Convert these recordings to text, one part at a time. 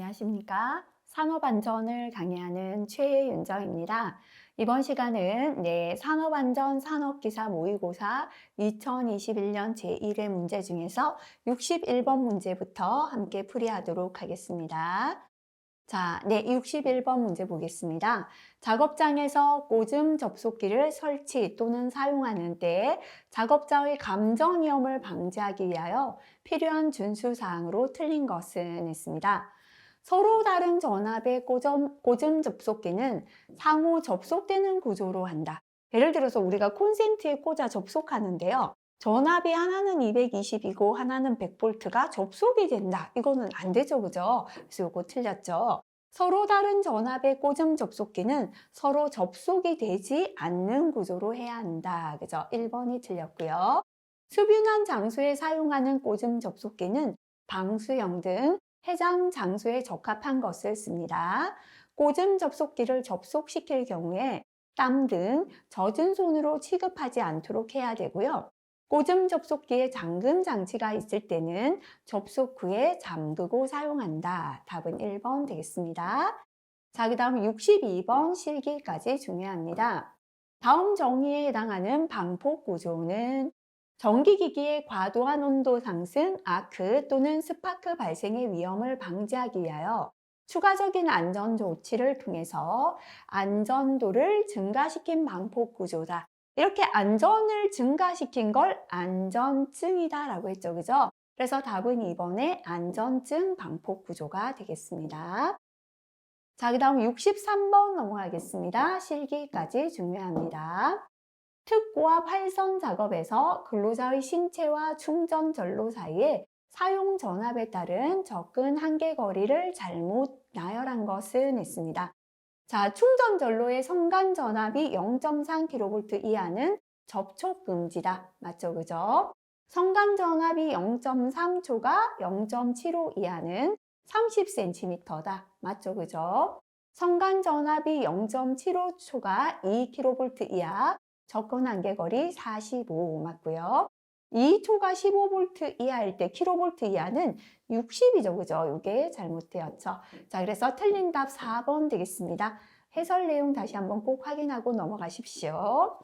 안녕하십니까? 산업안전을 강의하는 최윤정입니다. 이번 시간은 산업안전 산업기사 모의고사 2021년 제1회 문제 중에서 61번 문제부터 함께 풀이하도록 하겠습니다. 자, 61번 문제 보겠습니다. 작업장에서 꽂음 접속기를 설치 또는 사용하는 때 작업자의 감전 위험을 방지하기 위하여 필요한 준수사항으로 틀린 것은 있습니다. 서로 다른 전압의 꽂음 접속기는 상호 접속되는 구조로 한다. 예를 들어서 우리가 콘센트에 꽂아 접속하는데요. 전압이 하나는 220이고 하나는 100V가 접속이 된다. 이거는 안 되죠, 그죠? 그래서 이거 틀렸죠. 서로 다른 전압의 꽂음 접속기는 서로 접속이 되지 않는 구조로 해야 한다. 그죠? 1번이 틀렸고요. 수변한 장소에 사용하는 꽂음 접속기는 방수형 등 해당 장소에 적합한 것을 씁니다. 꽂음 접속기를 접속시킬 경우에 땀 등 젖은 손으로 취급하지 않도록 해야 되고요. 꽂음 접속기에 잠금 장치가 있을 때는 접속 후에 잠그고 사용한다. 답은 1번 되겠습니다. 자, 그 다음 62번 실기까지 중요합니다. 다음 정의에 해당하는 방폭 구조는 전기기기의 과도한 온도 상승, 아크 또는 스파크 발생의 위험을 방지하기 위하여 추가적인 안전 조치를 통해서 안전도를 증가시킨 방폭 구조다. 이렇게 안전을 증가시킨 걸 안전증이다 라고 했죠. 그죠? 그래서 답은 2번에 안전증 방폭 구조가 되겠습니다. 자, 그 다음 63번 넘어가겠습니다. 실기까지 중요합니다. 특고압 활선 작업에서 근로자의 신체와 충전 전로 사이에 사용 전압에 따른 접근 한계 거리를 잘못 나열한 것은 있습니다. 자, 충전 전로의 선간 전압이 0.3kV 이하는 접촉 금지다. 맞죠? 그죠? 선간 전압이 0.3초가 0.75 이하는 30cm다. 맞죠? 그죠? 선간 전압이 0.75초가 2kV 이하 접근 한계거리 45 맞고요. 2초가 15V 이하일 때 kV 이하는 60이죠. 그죠? 이게 잘못되었죠. 자, 그래서 틀린 답 4번 되겠습니다. 해설 내용 다시 한번 꼭 확인하고 넘어가십시오.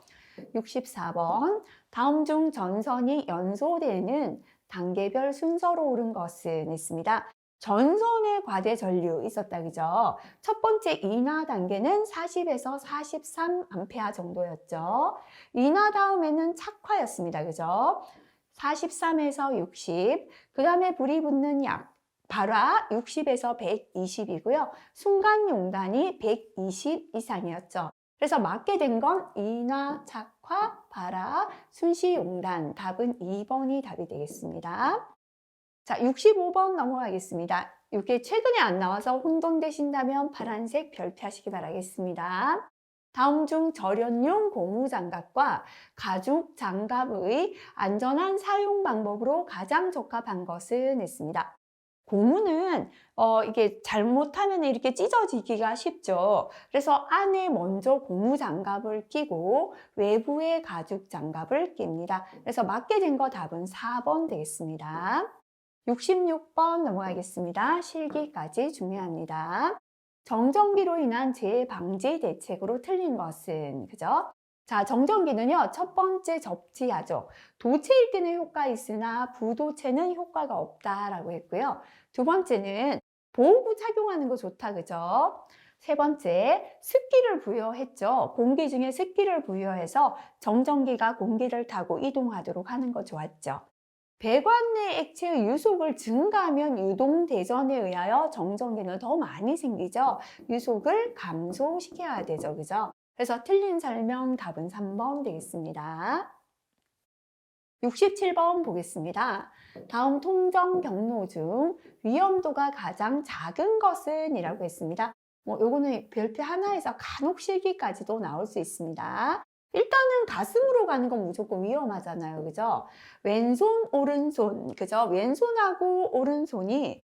64번. 다음 중 전선이 연소되는 단계별 순서로 오른 것은 있습니다. 전선의 과대 전류 있었다, 그죠? 첫 번째 인하 단계는 40에서 43A 정도였죠. 인하 다음에는 착화였습니다, 그죠? 43에서 60, 그 다음에 불이 붙는 약, 발화 60에서 120이고요. 순간 용단이 120 이상이었죠. 그래서 맞게 된 건 인하, 착화, 발화, 순시 용단. 답은 2번이 답이 되겠습니다. 자, 65번 넘어가겠습니다. 이게 최근에 안 나와서 혼돈되신다면 파란색 별표하시기 바라겠습니다. 다음 중 절연용 고무장갑과 가죽 장갑의 안전한 사용 방법으로 가장 적합한 것은 있습니다. 고무는 이게 잘못하면 이렇게 찢어지기가 쉽죠. 그래서 안에 먼저 고무 장갑을 끼고 외부에 가죽 장갑을 낍니다. 그래서 맞게 된 거 답은 4번 되겠습니다. 66번 넘어가겠습니다. 실기까지 중요합니다. 정전기로 인한 재해 방지 대책으로 틀린 것은, 그죠? 자, 정전기는요, 첫 번째 접지하죠. 도체일 때는 효과 있으나 부도체는 효과가 없다라고 했고요. 두 번째는 보호구 착용하는 거 좋다, 그죠? 세 번째, 습기를 부여했죠. 공기 중에 습기를 부여해서 정전기가 공기를 타고 이동하도록 하는 거 좋았죠. 배관 내 액체의 유속을 증가하면 유동 대전에 의하여 정전기는 더 많이 생기죠. 유속을 감소시켜야 되죠. 그죠? 그래서 틀린 설명 답은 3번 되겠습니다. 67번 보겠습니다. 다음 통정 경로 중 위험도가 가장 작은 것은 이라고 했습니다. 요거는 별표 하나에서 간혹 실기까지도 나올 수 있습니다. 일단은 가슴으로 가는 건 무조건 위험하잖아요. 그죠? 왼손, 오른손. 그죠? 왼손하고 오른손이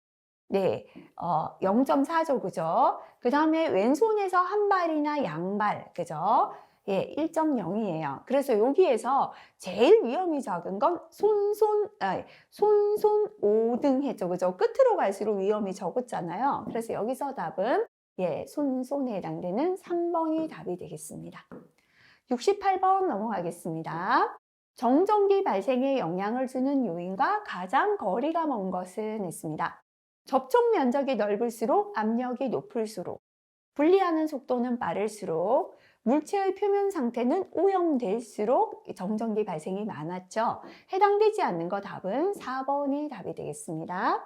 0.4죠. 그죠? 그 다음에 왼손에서 한 발이나 양발. 그죠? 예, 1.0이에요. 그래서 여기에서 제일 위험이 적은 건 손손 5등 했죠. 그죠? 끝으로 갈수록 위험이 적었잖아요. 그래서 여기서 답은 예, 손손에 해당되는 3번이 답이 되겠습니다. 68번 넘어가겠습니다. 정전기 발생에 영향을 주는 요인과 가장 거리가 먼 것은 했습니다. 접촉 면적이 넓을수록 압력이 높을수록, 분리하는 속도는 빠를수록, 물체의 표면 상태는 오염될수록 정전기 발생이 많았죠. 해당되지 않는 거 답은 4번이 답이 되겠습니다.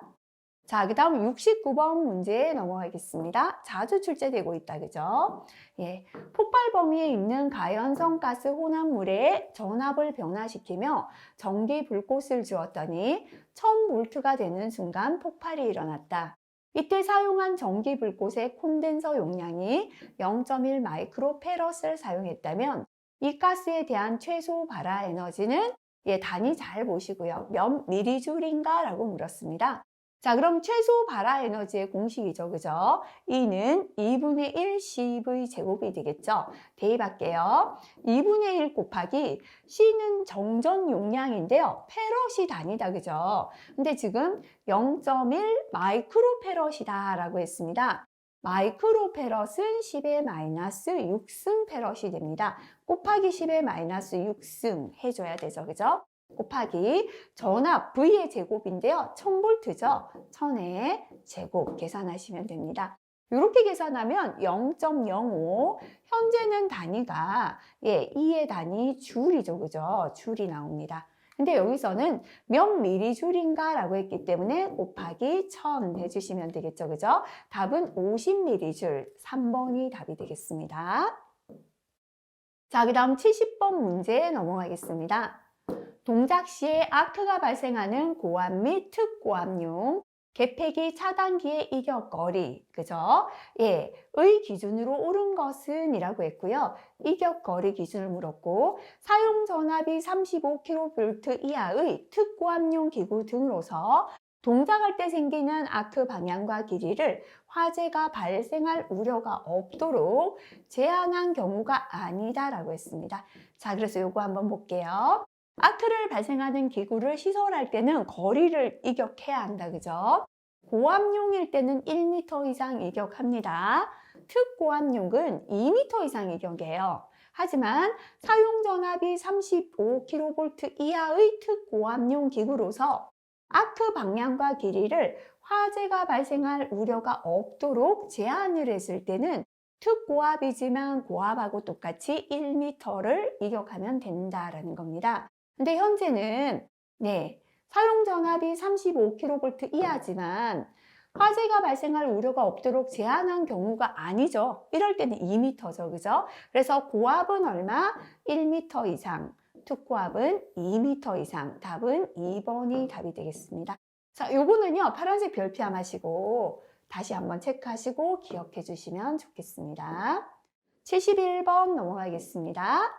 자, 그 다음 69번 문제 넘어가겠습니다. 자주 출제되고 있다, 그죠? 예, 폭발 범위에 있는 가연성 가스 혼합물에 전압을 변화시키며 전기 불꽃을 주었더니 1000볼트가 되는 순간 폭발이 일어났다. 이때 사용한 전기 불꽃의 콘덴서 용량이 0.1 마이크로페럿을 사용했다면 이 가스에 대한 최소 발화 에너지는 예, 단위 잘 보시고요. 몇 미리줄인가? 라고 물었습니다. 자, 그럼 최소 발화 에너지의 공식이죠. 그죠? E는 2분의 1 CV 제곱이 되겠죠? 대입할게요. 2분의 1 곱하기 C는 정전 용량인데요. 페럿이 단위다. 그죠? 근데 지금 0.1 마이크로페럿이다 라고 했습니다. 마이크로페럿은 10의 마이너스 6승 페럿이 됩니다. 곱하기 10의 마이너스 6승 해줘야 되죠. 그죠? 곱하기 전압 V의 제곱인데요. 1000볼트죠. 1000의 제곱 계산하시면 됩니다. 이렇게 계산하면 0.05 현재는 단위가 예, 2의 단위 줄이죠. 그죠? 줄이 나옵니다. 근데 여기서는 몇 미리줄인가 라고 했기 때문에 곱하기 1000 해주시면 되겠죠. 그죠? 답은 50미리줄 3번이 답이 되겠습니다. 자, 그 다음 70번 문제 넘어가겠습니다. 동작 시에 아크가 발생하는 고압 및 특고압용, 개폐기 차단기의 이격거리, 그죠? 예, 의 기준으로 옳은 것은 이라고 했고요. 이격거리 기준을 물었고, 사용 전압이 35kV 이하의 특고압용 기구 등으로서 동작할 때 생기는 아크 방향과 길이를 화재가 발생할 우려가 없도록 제한한 경우가 아니다라고 했습니다. 자, 그래서 요거 한번 볼게요. 아크를 발생하는 기구를 시설할 때는 거리를 이격해야 한다. 그죠? 고압용일 때는 1m 이상 이격합니다. 특고압용은 2m 이상 이격이에요. 하지만 사용 전압이 35kV 이하의 특고압용 기구로서 아크 방향과 길이를 화재가 발생할 우려가 없도록 제한을 했을 때는 특고압이지만 고압하고 똑같이 1m를 이격하면 된다라는 겁니다. 근데 현재는 네, 사용 전압이 35kV 이하지만 화재가 발생할 우려가 없도록 제한한 경우가 아니죠. 이럴 때는 2m죠. 그죠? 그래서 고압은 얼마? 1m 이상. 특고압은 2m 이상. 답은 2번이 답이 되겠습니다. 자, 요거는요. 파란색 별표 하시고 다시 한번 체크하시고 기억해 주시면 좋겠습니다. 71번 넘어가겠습니다.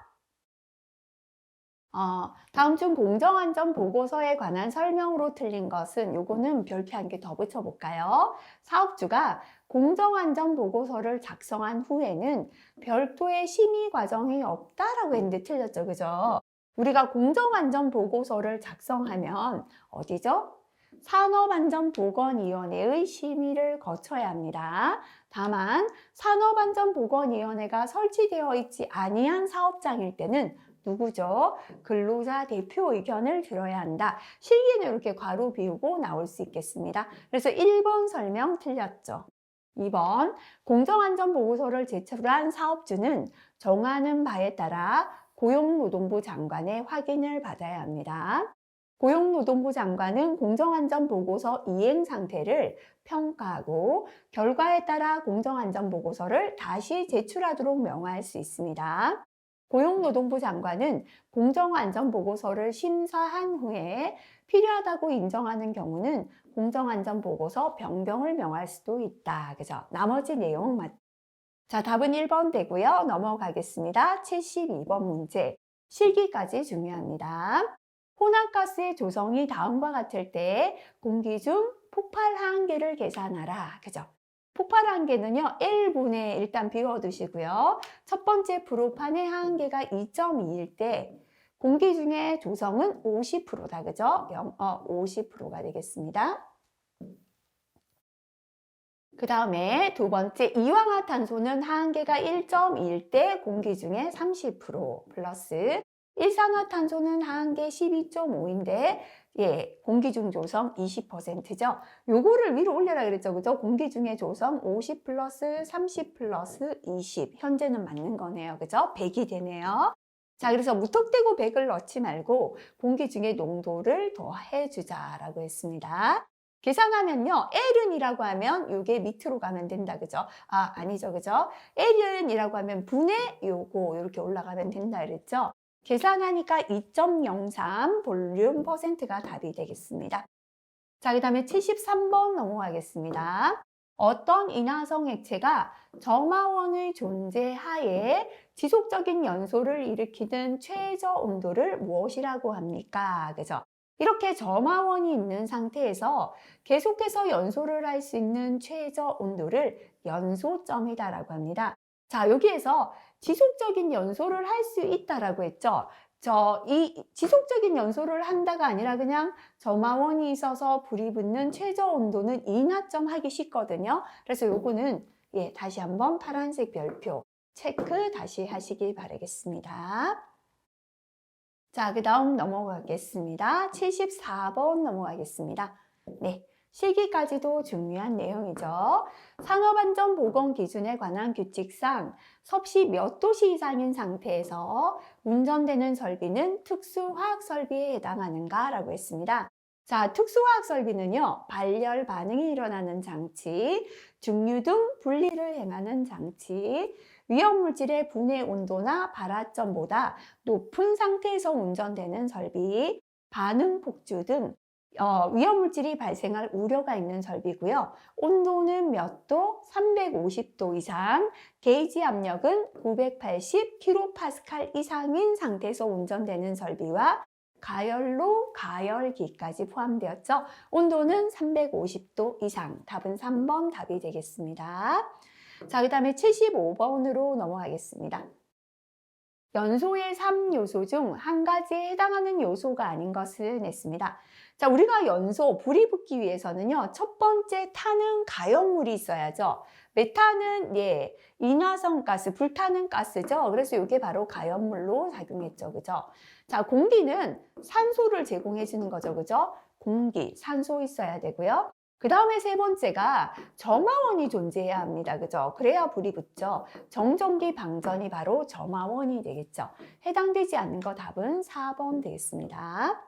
다음 중 공정안전 보고서에 관한 설명으로 틀린 것은 요거는 별표 한 개 더 붙여볼까요? 사업주가 공정안전 보고서를 작성한 후에는 별도의 심의 과정이 없다라고 했는데 틀렸죠. 그죠? 우리가 공정안전 보고서를 작성하면 어디죠? 산업안전보건위원회의 심의를 거쳐야 합니다. 다만 산업안전보건위원회가 설치되어 있지 아니한 사업장일 때는 누구죠? 근로자 대표 의견을 들어야 한다. 실기는 이렇게 괄호 비우고 나올 수 있겠습니다. 그래서 1번 설명 틀렸죠. 2번 공정안전보고서를 제출한 사업주는 정하는 바에 따라 고용노동부 장관의 확인을 받아야 합니다. 고용노동부 장관은 공정안전보고서 이행 상태를 평가하고 결과에 따라 공정안전보고서를 다시 제출하도록 명할 수 있습니다. 고용노동부 장관은 공정안전보고서를 심사한 후에 필요하다고 인정하는 경우는 공정안전보고서 변경을 명할 수도 있다. 그죠? 나머지 내용 맞죠? 자, 답은 1번 되고요. 넘어가겠습니다. 72번 문제. 실기까지 중요합니다. 혼합가스의 조성이 다음과 같을 때 공기 중 폭발 하한계를 계산하라. 그죠? 폭발 한계는요, L분의 일단 비워두시고요. 첫 번째 프로판의 한계가 2.2일 때 공기 중에 조성은 50%다. 그죠? 50%가 되겠습니다. 그 다음에 두 번째, 이황화탄소는 한계가 1.2일 때 공기 중에 30% 플러스 일산화탄소는 한계 12.5인데 공기 중 조성 20%죠. 요거를 위로 올려라 그랬죠. 그죠? 공기 중에 조성 50 플러스 30 플러스 20. 현재는 맞는 거네요. 그죠? 100이 되네요. 자, 그래서 무턱대고 100을 넣지 말고 공기 중에 농도를 더해 주자라고 했습니다. 계산하면요, L은이라고 하면 요게 밑으로 가면 된다. 그죠? 아니죠. 그죠? L은이라고 하면 분의 요거 이렇게 올라가면 된다 그랬죠? 계산하니까 2.03 볼륨 퍼센트가 답이 되겠습니다. 자, 그 다음에 73번 넘어가겠습니다. 어떤 인화성 액체가 점화원의 존재하에 지속적인 연소를 일으키는 최저 온도를 무엇이라고 합니까? 그죠? 이렇게 점화원이 있는 상태에서 계속해서 연소를 할 수 있는 최저 온도를 연소점이다라고 합니다. 자, 여기에서 지속적인 연소를 할 수 있다라고 했죠. 이 지속적인 연소를 한다가 아니라 그냥 점화원이 있어서 불이 붙는 최저 온도는 인하점 하기 쉽거든요. 그래서 요거는 다시 한번 파란색 별표 체크 다시 하시길 바라겠습니다. 자, 그 다음 넘어가겠습니다. 74번 넘어가겠습니다. 네. 실기까지도 중요한 내용이죠. 산업안전보건기준에 관한 규칙상 섭씨 몇 도씨 이상인 상태에서 운전되는 설비는 특수화학설비에 해당하는가? 라고 했습니다. 자, 특수화학설비는요, 발열 반응이 일어나는 장치, 중류 등 분리를 행하는 장치, 위험물질의 분해 온도나 발화점보다 높은 상태에서 운전되는 설비, 반응 폭주 등 위험물질이 발생할 우려가 있는 설비고요. 온도는 몇 도? 350도 이상, 게이지 압력은 980kPa 이상인 상태에서 운전되는 설비와 가열로 가열기까지 포함되었죠. 온도는 350도 이상. 답은 3번 답이 되겠습니다. 자, 그 다음에 75번으로 넘어가겠습니다. 연소의 3요소 중 한 가지에 해당하는 요소가 아닌 것을 냈습니다. 자, 우리가 연소, 불이 붙기 위해서는요, 첫 번째 타는 가연물이 있어야죠. 메탄은 인화성 가스, 불타는 가스죠. 그래서 이게 바로 가연물로 작용했죠. 그죠? 자, 공기는 산소를 제공해 주는 거죠. 그죠? 공기, 산소 있어야 되고요. 그 다음에 세 번째가 점화원이 존재해야 합니다. 그죠? 그래야 불이 붙죠. 정전기 방전이 바로 점화원이 되겠죠. 해당되지 않는 거 답은 4번 되겠습니다.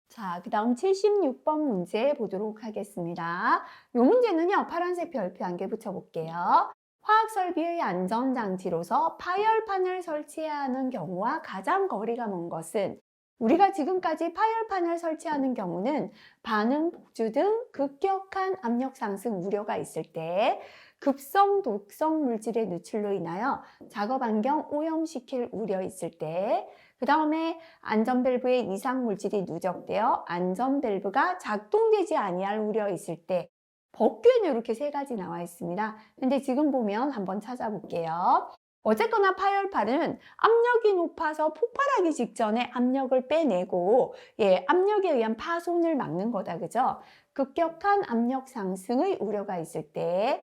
자, 그 다음 76번 문제 보도록 하겠습니다. 이 문제는요, 파란색 별표 한 개 붙여볼게요. 화학설비의 안전장치로서 파열판을 설치해야 하는 경우와 가장 거리가 먼 것은 우리가 지금까지 파열판을 설치하는 경우는 반응 폭주 등 급격한 압력 상승 우려가 있을 때 급성 독성 물질의 누출로 인하여 작업 환경 오염시킬 우려 있을 때 그 다음에 안전밸브에 이상 물질이 누적되어 안전밸브가 작동되지 아니할 우려 있을 때 법규에는 이렇게 세 가지 나와 있습니다. 근데 지금 보면 한번 찾아볼게요. 어쨌거나 파열판은 압력이 높아서 폭발하기 직전에 압력을 빼내고 압력에 의한 파손을 막는 거다. 그죠? 급격한 압력 상승의 우려가 있을 때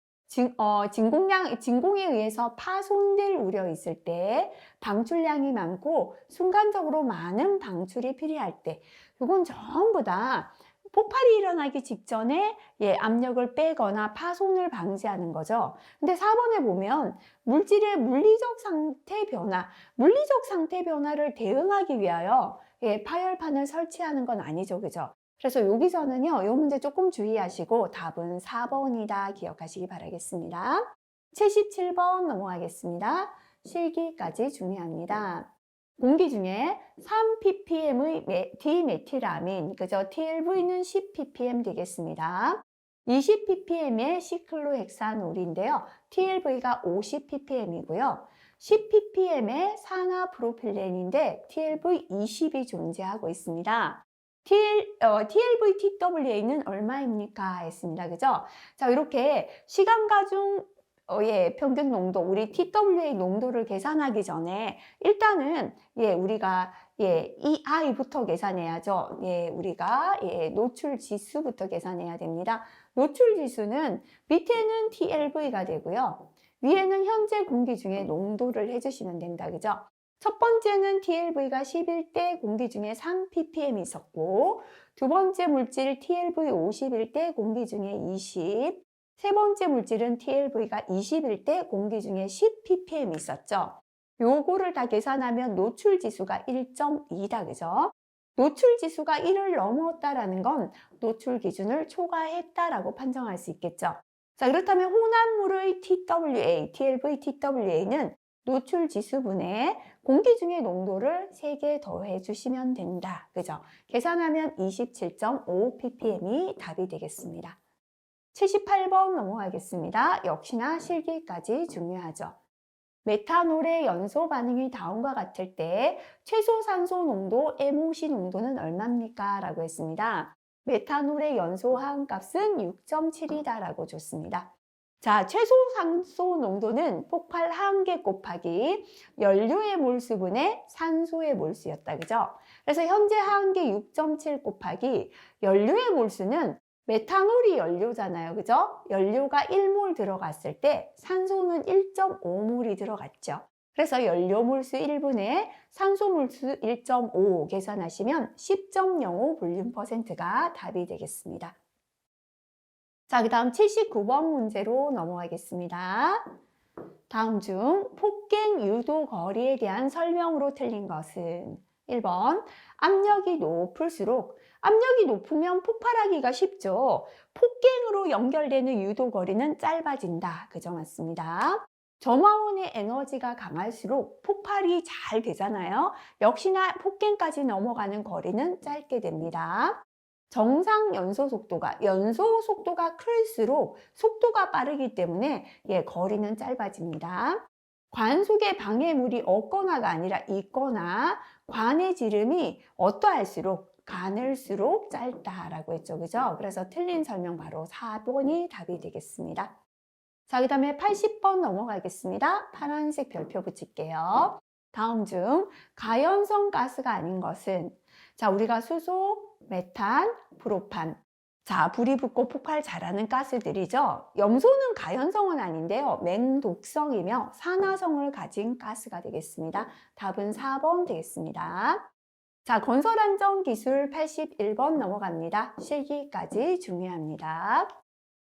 진공에 의해서 파손될 우려 있을 때 방출량이 많고 순간적으로 많은 방출이 필요할 때 이건 전부 다 폭발이 일어나기 직전에 압력을 빼거나 파손을 방지하는 거죠. 근데 4번에 보면 물질의 물리적 상태 변화를 대응하기 위하여 파열판을 설치하는 건 아니죠. 그죠? 그래서 여기서는요, 이 문제 조금 주의하시고 답은 4번이다 기억하시기 바라겠습니다. 77번 넘어가겠습니다. 실기까지 중요합니다. 공기 중에 3ppm의 디메틸아민, 그죠? TLV는 10ppm 되겠습니다. 20ppm의 시클로헥사놀인데요. TLV가 50ppm이고요. 10ppm의 산화프로필렌인데 TLV 20이 존재하고 있습니다. TLV, TWA는 얼마입니까? 했습니다. 그죠? 자, 이렇게 시간 가중 평균 농도, 우리 TWA 농도를 계산하기 전에 일단은 우리가 EI부터 계산해야죠. 우리가 노출 지수부터 계산해야 됩니다. 노출 지수는 밑에는 TLV가 되고요. 위에는 현재 공기 중에 농도를 해주시면 됩니다. 그죠? 첫 번째는 TLV가 11대 공기 중에 3ppm 있었고, 두 번째 물질 TLV 51대 공기 중에 20, 세 번째 물질은 TLV가 21대 공기 중에 10ppm 있었죠. 요거를 다 계산하면 노출 지수가 1.2다. 그죠? 노출 지수가 1을 넘었다라는 건 노출 기준을 초과했다라고 판정할 수 있겠죠. 자, 그렇다면 혼합물의 TWA, TLV, TWA는 노출 지수분에 공기 중의 농도를 3개 더해 주시면 된다. 그죠? 계산하면 27.5ppm이 답이 되겠습니다. 78번 넘어가겠습니다. 역시나 실기까지 중요하죠. 메탄올의 연소 반응이 다음과 같을 때 최소 산소 농도 MOC 농도는 얼마입니까? 라고 했습니다. 메탄올의 연소 하한값은 6.7이다 라고 줬습니다. 자, 최소 산소 농도는 폭발 하한계 곱하기 연료의 몰수분의 산소의 몰수였다. 그죠? 그래서 현재 하한계 6.7 곱하기 연료의 몰수는 메탄올이 연료잖아요. 그죠? 연료가 1몰 들어갔을 때 산소는 1.5몰이 들어갔죠. 그래서 연료 몰수 1분의 산소 몰수 1.5 계산하시면 10.05 볼륨 %가 답이 되겠습니다. 자, 그 다음 79번 문제로 넘어가겠습니다. 다음 중 폭갱 유도 거리에 대한 설명으로 틀린 것은 1번 압력이 높으면 폭발하기가 쉽죠. 폭갱으로 연결되는 유도 거리는 짧아진다. 그죠? 맞습니다. 점화원의 에너지가 강할수록 폭발이 잘 되잖아요. 역시나 폭갱까지 넘어가는 거리는 짧게 됩니다. 정상 연소 속도가 클수록 속도가 빠르기 때문에 거리는 짧아집니다. 관 속에 방해물이 없거나가 아니라 있거나 관의 지름이 어떠할수록 가늘수록 짧다라고 했죠. 그죠? 그래서 틀린 설명 바로 4번이 답이 되겠습니다. 자, 그 다음에 80번 넘어가겠습니다. 파란색 별표 붙일게요. 다음 중 가연성 가스가 아닌 것은 자, 우리가 수소, 메탄, 프로판. 자, 불이 붙고 폭발 잘하는 가스들이죠. 염소는 가연성은 아닌데요. 맹독성이며 산화성을 가진 가스가 되겠습니다. 답은 4번 되겠습니다. 자, 건설안전기술 81번 넘어갑니다. 실기까지 중요합니다.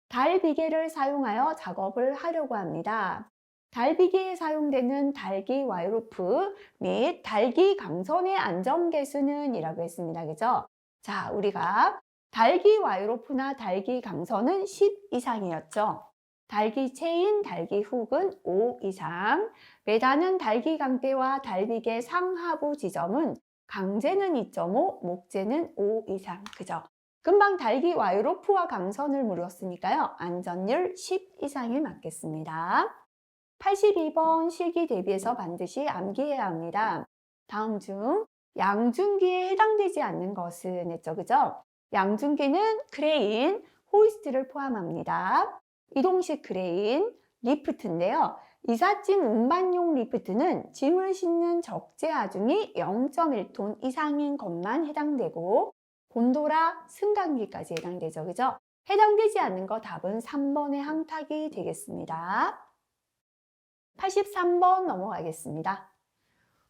달비계를 사용하여 작업을 하려고 합니다. 달비계에 사용되는 달기 와이로프 및 달기 강선의 안전계수는 이라고 했습니다. 그죠? 자, 우리가 달기 와이로프나 달기 강선은 10 이상이었죠. 달기 체인, 달기 훅은 5 이상, 매단은 달기 강대와 달비계 상하부 지점은 강제는 2.5, 목재는 5 이상. 그죠? 금방 달기 와이로프와 강선을 물었으니까요. 안전율 10 이상이 맞겠습니다. 82번 실기 대비해서 반드시 암기해야 합니다. 다음 중 양중기에 해당되지 않는 것은 했죠. 그죠? 양중기는 크레인, 호이스트를 포함합니다. 이동식 크레인, 리프트인데요. 이삿짐 운반용 리프트는 짐을 싣는 적재 하중이 0.1톤 이상인 것만 해당되고 곤도라, 승강기까지 해당되죠. 그죠? 해당되지 않는 거 답은 3번의 항탁이 되겠습니다. 83번 넘어가겠습니다.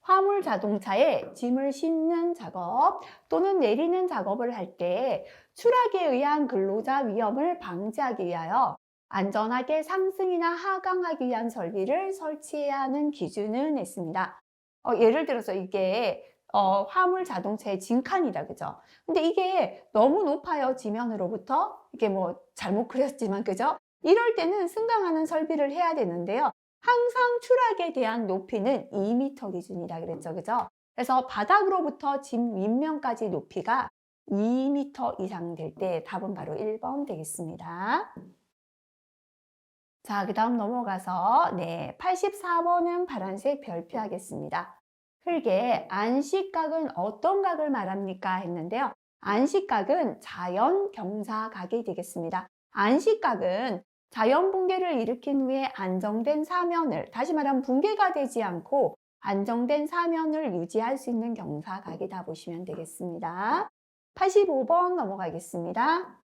화물 자동차에 짐을 싣는 작업 또는 내리는 작업을 할 때 추락에 의한 근로자 위험을 방지하기 위하여 안전하게 상승이나 하강하기 위한 설비를 설치해야 하는 기준은 했습니다. 예를 들어서 이게 화물 자동차의 진칸이다. 그죠? 근데 이게 너무 높아요. 지면으로부터. 이게 뭐 잘못 그렸지만 그죠? 이럴 때는 승강하는 설비를 해야 되는데요. 항상 추락에 대한 높이는 2m 기준이라 그랬죠. 그죠? 그래서 바닥으로부터 짐 윗면까지 높이가 2m 이상 될 때 답은 바로 1번 되겠습니다. 자, 그 다음 넘어가서 84번은 파란색 별표하겠습니다. 흙의 안식각은 어떤 각을 말합니까? 했는데요. 안식각은 자연 경사각이 되겠습니다. 안식각은 자연 붕괴를 일으킨 후에 안정된 사면을, 다시 말하면 붕괴가 되지 않고 안정된 사면을 유지할 수 있는 경사각이다 보시면 되겠습니다. 85번 넘어가겠습니다.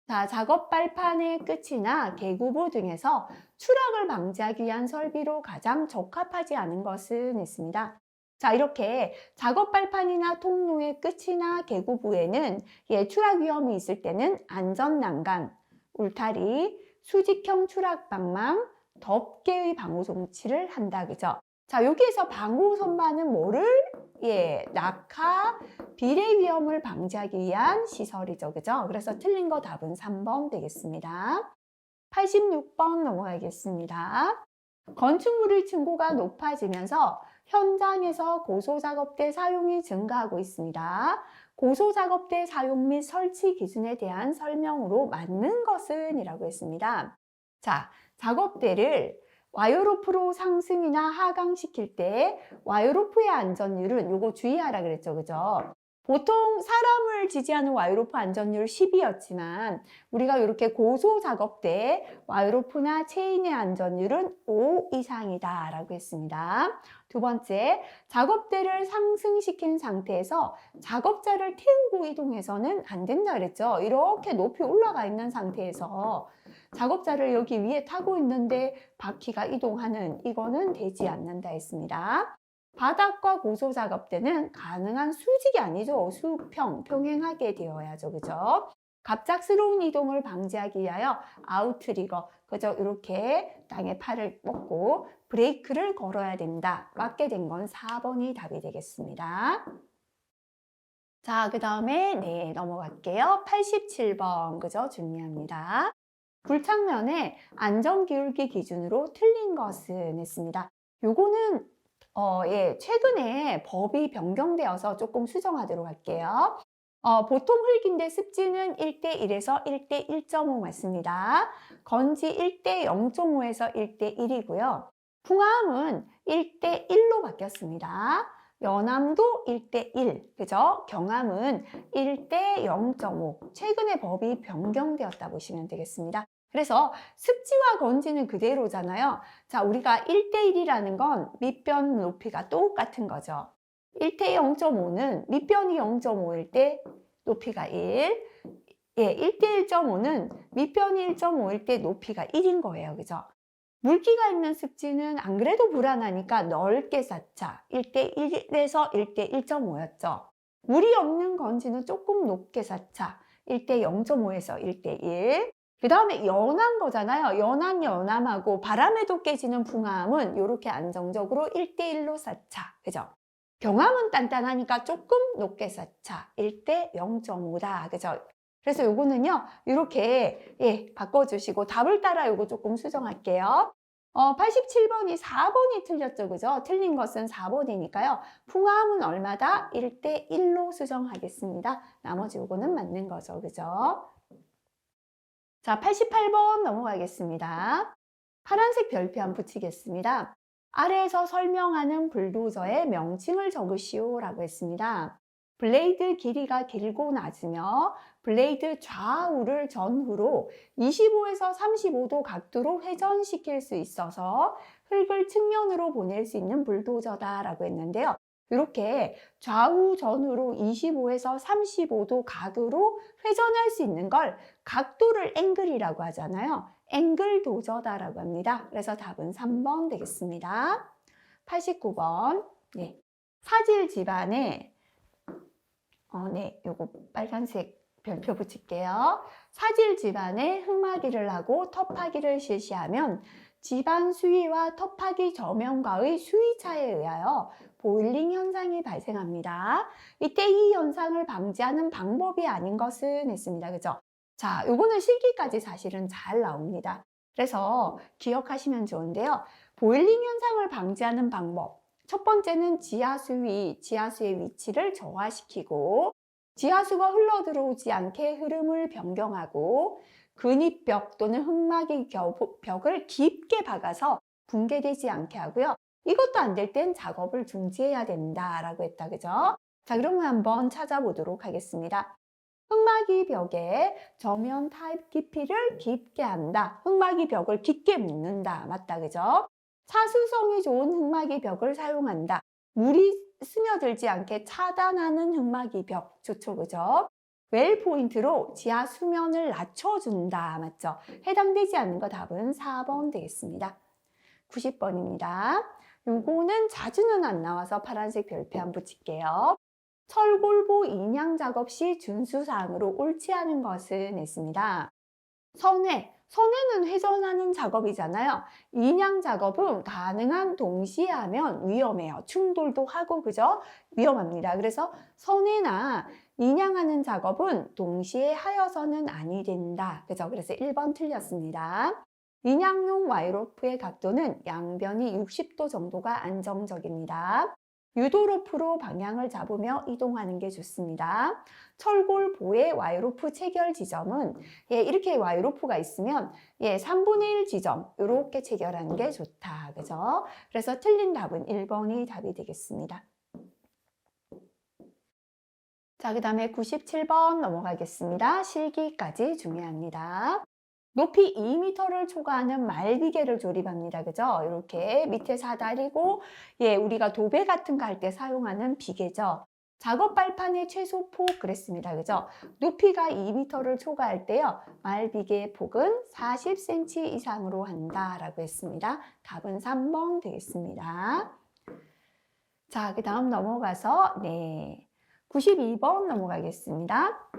자, 작업 발판의 끝이나 계구부 등에서 추락을 방지하기 위한 설비로 가장 적합하지 않은 것은 있습니다. 자, 이렇게 작업 발판이나 통로의 끝이나 계구부에는 추락 위험이 있을 때는 안전 난간, 울타리, 수직형 추락 방망, 덮개의 방호 조치를 한다. 그죠? 자, 여기에서 방호 선반은 뭐를? 낙하, 비례 위험을 방지하기 위한 시설이죠. 그죠? 그래서 틀린 거 답은 3번 되겠습니다. 86번 넘어가겠습니다. 건축물의 층고가 높아지면서 현장에서 고소작업대 사용이 증가하고 있습니다. 고소작업대 사용 및 설치 기준에 대한 설명으로 맞는 것은 이라고 했습니다. 자, 작업대를 와이어로프로 상승이나 하강시킬 때 와이어로프의 안전율은 요거 주의하라 그랬죠. 그죠? 보통 사람을 지지하는 와이어로프 안전율 10이었지만 우리가 이렇게 고소 작업 때 와이어로프나 체인의 안전율은 5 이상이다 라고 했습니다. 두 번째, 작업대를 상승시킨 상태에서 작업자를 태우고 이동해서는 안 된다 그랬죠. 이렇게 높이 올라가 있는 상태에서 작업자를 여기 위에 타고 있는데 바퀴가 이동하는, 이거는 되지 않는다 했습니다. 바닥과 고소 작업대는 가능한 수직이 아니죠. 수평, 평행하게 되어야죠. 그죠? 갑작스러운 이동을 방지하기 위하여 아웃트리거, 그죠? 이렇게 땅에 팔을 뻗고 브레이크를 걸어야 된다. 맞게 된 건 4번이 답이 되겠습니다. 자, 그 다음에 넘어갈게요. 87번, 그죠? 중요합니다. 불창면의 안전기울기 기준으로 틀린 것은 했습니다. 요거는 최근에 법이 변경되어서 조금 수정하도록 할게요. 보통 흙인데 습지는 1대1에서 1대1.5 맞습니다. 건지 1대0.5에서 1대1이고요. 풍암은 1대1로 바뀌었습니다. 연암도 1대1, 그죠? 경암은 1대0.5. 최근에 법이 변경되었다 보시면 되겠습니다. 그래서 습지와 건지는 그대로잖아요. 자, 우리가 1대1이라는 건 밑변 높이가 똑같은 거죠. 1대 0.5는 밑변이 0.5일 때 높이가 1. 1대 1.5는 밑변이 1.5일 때 높이가 1인 거예요. 그죠? 물기가 있는 습지는 안 그래도 불안하니까 넓게 쌓자. 1대 1에서 1대 1.5였죠. 물이 없는 건지는 조금 높게 쌓자. 1대 0.5에서 1대 1. 그 다음에 연한 거잖아요. 연암하고 바람에도 깨지는 풍암은 이렇게 안정적으로 1대1로 쌓자. 그죠? 경암은 단단하니까 조금 높게 쌓자. 1대 0.5다. 그죠? 그래서 요거는요, 이렇게, 바꿔주시고, 답을 따라 요거 조금 수정할게요. 87번이 4번이 틀렸죠. 그죠? 틀린 것은 4번이니까요. 풍암은 얼마다? 1대 1로 수정하겠습니다. 나머지 요거는 맞는 거죠. 그죠? 자, 88번 넘어가겠습니다. 파란색 별표 한 붙이겠습니다. 아래에서 설명하는 불도저의 명칭을 적으시오 라고 했습니다. 블레이드 길이가 길고 낮으며 블레이드 좌우를 전후로 25에서 35도 각도로 회전시킬 수 있어서 흙을 측면으로 보낼 수 있는 불도저다 라고 했는데요. 이렇게 좌우 전후로 25에서 35도 각으로 회전할 수 있는 걸 각도를 앵글이라고 하잖아요. 앵글 도저다라고 합니다. 그래서 답은 3번 되겠습니다. 89번. 사질 집안에 요거 빨간색 별표 붙일게요. 사질 집안에 흙마기를 하고 텃파기를 실시하면 집안 수위와 텃파기 저면과의 수위 차에 의하여 보일링 현상이 발생합니다. 이때 이 현상을 방지하는 방법이 아닌 것은 했습니다. 그죠? 자, 요거는 실기까지 사실은 잘 나옵니다. 그래서 기억하시면 좋은데요. 보일링 현상을 방지하는 방법. 첫 번째는 지하수의 위치를 저하시키고 지하수가 흘러들어오지 않게 흐름을 변경하고 근입벽 또는 흙막이 벽을 깊게 박아서 붕괴되지 않게 하고요. 이것도 안 될 땐 작업을 중지해야 된다라고 했다. 그죠? 자, 그러면 한번 찾아보도록 하겠습니다. 흙막이 벽에 저면 타입 깊이를 깊게 한다. 흙막이 벽을 깊게 묻는다. 맞다, 그죠? 사수성이 좋은 흙막이 벽을 사용한다. 물이 스며들지 않게 차단하는 흙막이 벽. 좋죠, 그죠? 웰 포인트로 지하 수면을 낮춰준다. 맞죠? 해당되지 않는 거 답은 4번 되겠습니다. 90번입니다. 요거는 자주는 안 나와서 파란색 별표 안 붙일게요. 철골보 인양 작업 시 준수사항으로 옳지 않은 것은 했습니다. 선회는 회전하는 작업이잖아요. 인양 작업은 가능한 동시에 하면 위험해요. 충돌도 하고, 그죠? 위험합니다. 그래서 선회나 인양하는 작업은 동시에 하여서는 아니 된다. 그죠? 그래서 1번 틀렸습니다. 인양용 와이로프의 각도는 양변이 60도 정도가 안정적입니다. 유도로프로 방향을 잡으며 이동하는 게 좋습니다. 철골보의 와이로프 체결 지점은 이렇게 와이로프가 있으면 3분의 1 지점 이렇게 체결하는 게 좋다. 그죠? 그래서 틀린 답은 1번이 답이 되겠습니다. 자, 그 다음에 97번 넘어가겠습니다. 실기까지 중요합니다. 높이 2m를 초과하는 말비계를 조립합니다. 그죠? 이렇게 밑에 사다리고, 우리가 도배 같은 거 할 때 사용하는 비계죠. 작업 발판의 최소 폭 그랬습니다. 그죠? 높이가 2m를 초과할 때요. 말비계의 폭은 40cm 이상으로 한다라고 했습니다. 답은 3번 되겠습니다. 자, 그 다음 넘어가서 92번 넘어가겠습니다.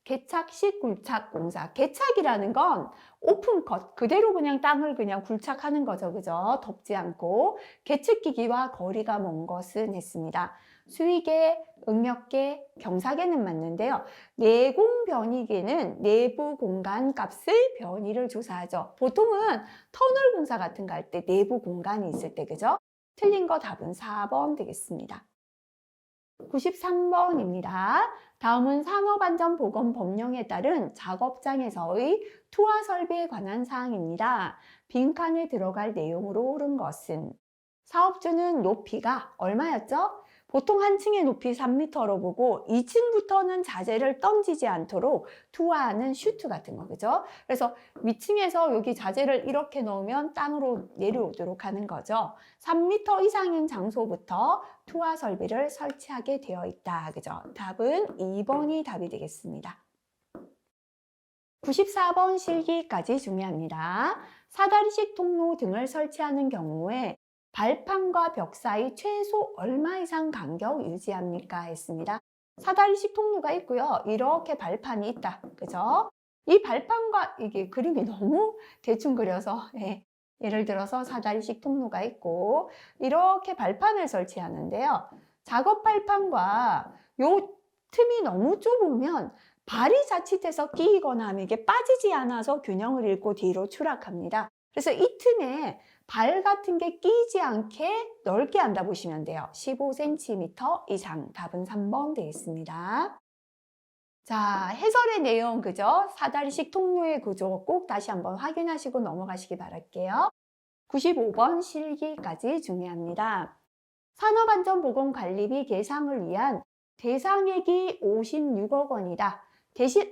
개착식 굴착 공사. 개착이라는 건 오픈컷, 그대로 그냥 땅을 그냥 굴착하는 거죠. 그죠? 덮지 않고. 계측기기와 거리가 먼 것은 했습니다. 수위계, 응력계, 경사계는 맞는데요. 내공 변이계는 내부 공간 값의 변이를 조사하죠. 보통은 터널 공사 같은 거 할 때 내부 공간이 있을 때, 그죠? 틀린 거 답은 4번 되겠습니다. 93번입니다. 다음은 산업안전보건법령에 따른 작업장에서의 투하 설비에 관한 사항입니다. 빈칸에 들어갈 내용으로 옳은 것은 사업주는 높이가 얼마였죠? 보통 한 층의 높이 3m로 보고 2층부터는 자재를 던지지 않도록 투하하는 슈트 같은 거, 그죠? 그래서 위층에서 여기 자재를 이렇게 넣으면 땅으로 내려오도록 하는 거죠. 3m 이상인 장소부터 투하 설비를 설치하게 되어 있다, 그죠? 답은 2번이 답이 되겠습니다. 94번 실기까지 중요합니다. 사다리식 통로 등을 설치하는 경우에 발판과 벽 사이 최소 얼마 이상 간격 유지합니까? 했습니다. 사다리식 통로가 있고요. 이렇게 발판이 있다. 그죠? 이 발판과 이게 그림이 너무 대충 그려서 예를 들어서 사다리식 통로가 있고 이렇게 발판을 설치하는데요. 작업 발판과 요 틈이 너무 좁으면 발이 자칫해서 끼이거나 하면 이게 빠지지 않아서 균형을 잃고 뒤로 추락합니다. 그래서 이 틈에 발 같은 게 끼지 않게 넓게 한다 보시면 돼요. 15cm 이상. 답은 3번 되겠습니다. 자, 해설의 내용, 그죠? 사다리식 통로의 구조 꼭 다시 한번 확인하시고 넘어가시기 바랄게요. 95번 실기까지 중요합니다. 산업안전보건관리비 계상을 위한 대상액이 56억 원이다.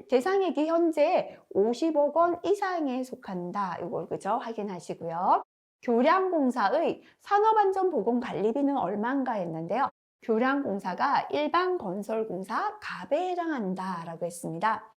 대상액이 현재 50억 원 이상에 속한다. 이걸 그죠? 확인하시고요. 교량공사의 산업안전보건관리비는 얼마인가 했는데요. 교량공사가 일반 건설공사 갑에 해당한다라고 했습니다.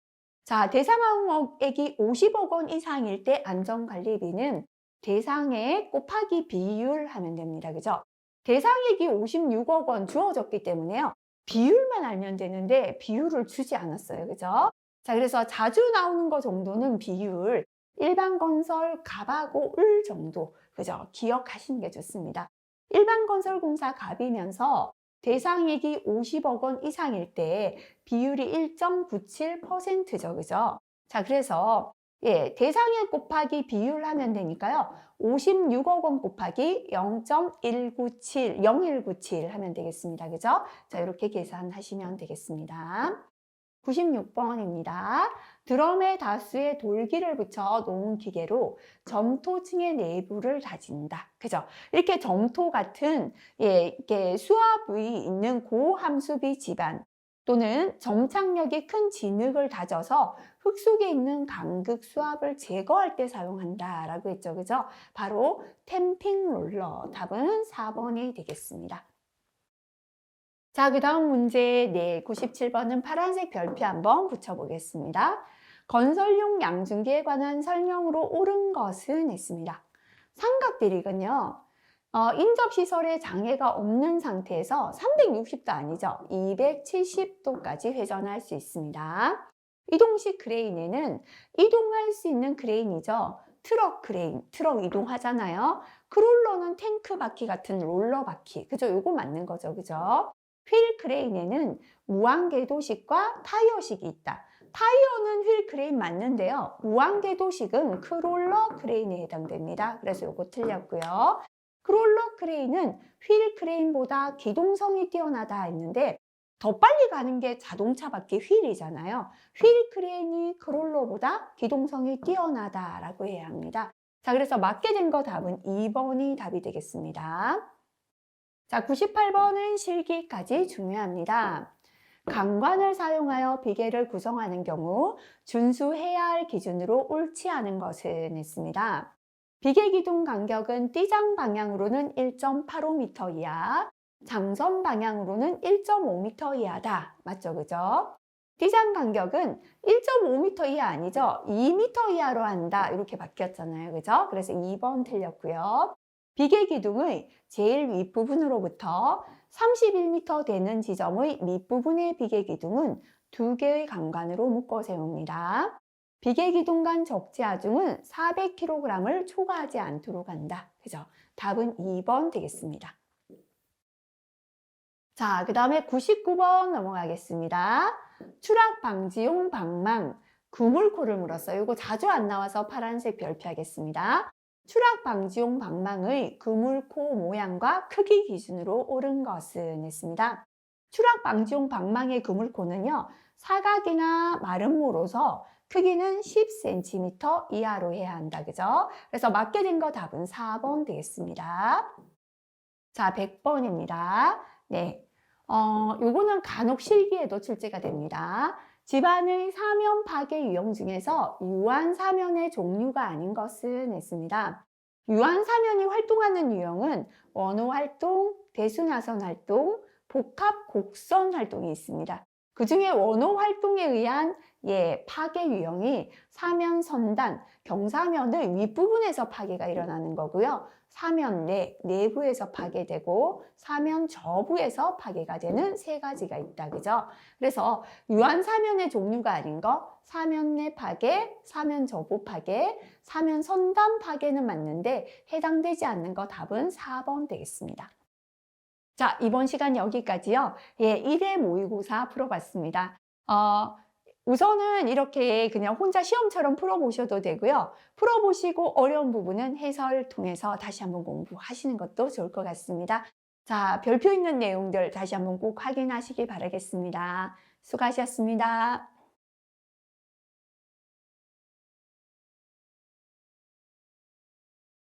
자, 대상액이 50억 원 이상일 때 안전관리비는 대상액 곱하기 비율 하면 됩니다. 그죠? 대상액이 56억 원 주어졌기 때문에요. 비율만 알면 되는데 비율을 주지 않았어요. 그죠? 자, 그래서 자주 나오는 거 정도는 비율, 일반 건설 갑하고 을 정도, 그죠? 기억하시는 게 좋습니다. 일반 건설 공사 갑이면서 대상액이 50억 원 이상일 때 비율이 1.97%죠. 그죠? 자, 그래서 대상액 곱하기 비율 하면 되니까요. 56억 원 곱하기 0197 하면 되겠습니다. 그죠? 자, 이렇게 계산하시면 되겠습니다. 96번입니다. 드럼에 다수의 돌기를 붙여 놓은 기계로 점토층의 내부를 다진다. 그죠? 이렇게 점토 같은 이렇게 수압이 있는 고함수비 집안 또는 점착력이 큰 진흙을 다져서 흙 속에 있는 간극 수압을 제거할 때 사용한다라고 했죠. 그죠? 바로 탬핑 롤러. 답은 4번이 되겠습니다. 자, 그 다음 문제, 네, 97번은 파란색 별표 한번 붙여보겠습니다. 건설용 양중기에 관한 설명으로 옳은 것은 있습니다. 삼각대리건요. 인접시설에 장애가 없는 상태에서 360도 아니죠. 270도까지 회전할 수 있습니다. 이동식 크레인에는 이동할 수 있는 크레인이죠. 트럭 크레인, 트럭 이동하잖아요. 크롤러는 탱크 바퀴 같은 롤러 바퀴. 그죠? 요거 맞는 거죠. 그죠? 휠 크레인에는 무한궤도식과 타이어식이 있다. 타이어는 휠 크레인 맞는데요. 무한궤도식은 크롤러 크레인에 해당됩니다. 그래서 요거 틀렸고요. 크롤러 크레인은 휠 크레인보다 기동성이 뛰어나다 했는데 더 빨리 가는 게 자동차 바퀴 휠이잖아요. 휠 크레인이 크롤러보다 기동성이 뛰어나다라고 해야 합니다. 자, 그래서 맞게 된 거 답은 2번이 답이 되겠습니다. 자, 98번은 실기까지 중요합니다. 강관을 사용하여 비계를 구성하는 경우 준수해야 할 기준으로 옳지 않은 것은 있습니다. 비계 기둥 간격은 띠장 방향으로는 1.85m 이하, 장선 방향으로는 1.5m 이하다. 맞죠? 그죠? 띠장 간격은 1.5m 이하 아니죠? 2m 이하로 한다. 이렇게 바뀌었잖아요. 그죠? 그래서 2번 틀렸고요. 비계 기둥의 제일 윗부분으로부터 31m 되는 지점의 밑부분의 비계 기둥은 2개의 강관으로 묶어 세웁니다. 비계 기둥 간 적재하중은 400kg을 초과하지 않도록 한다. 그죠? 답은 2번 되겠습니다. 자, 그 다음에 99번 넘어가겠습니다. 추락 방지용 방망, 그물코를 물었어요. 이거 자주 안 나와서 파란색 별표하겠습니다. 추락 방지용 방망의 그물코 모양과 크기 기준으로 옳은 것은 했습니다. 추락 방지용 방망의 그물코는요, 사각이나 마름모로서 크기는 10cm 이하로 해야 한다. 그죠? 그래서 맞게 된 거 답은 4번 되겠습니다. 자, 100번입니다. 네. 요거는 간혹 실기에도 출제가 됩니다. 집안의 사면 파괴 유형 중에서 유한 사면의 종류가 아닌 것은 있습니다. 유한 사면이 활동하는 유형은 원호 활동, 대순화선 활동, 복합 곡선 활동이 있습니다. 그 중에 원호 활동에 의한 파괴 유형이 사면 선단, 경사면의 윗부분에서 파괴가 일어나는 거고요. 사면 내부에서 파괴되고 사면 저부에서 파괴가 되는 세 가지가 있다. 그죠? 그래서 유한 사면의 종류가 아닌 거, 사면 내 파괴, 사면 저부 파괴, 사면 선단 파괴는 맞는데 해당되지 않는 거 답은 4번 되겠습니다. 자, 이번 시간 여기까지요. 1회 모의고사 풀어봤습니다. 우선은 이렇게 그냥 혼자 시험처럼 풀어보셔도 되고요. 풀어보시고 어려운 부분은 해설 통해서 다시 한번 공부하시는 것도 좋을 것 같습니다. 자, 별표 있는 내용들 다시 한번 꼭 확인하시기 바라겠습니다. 수고하셨습니다.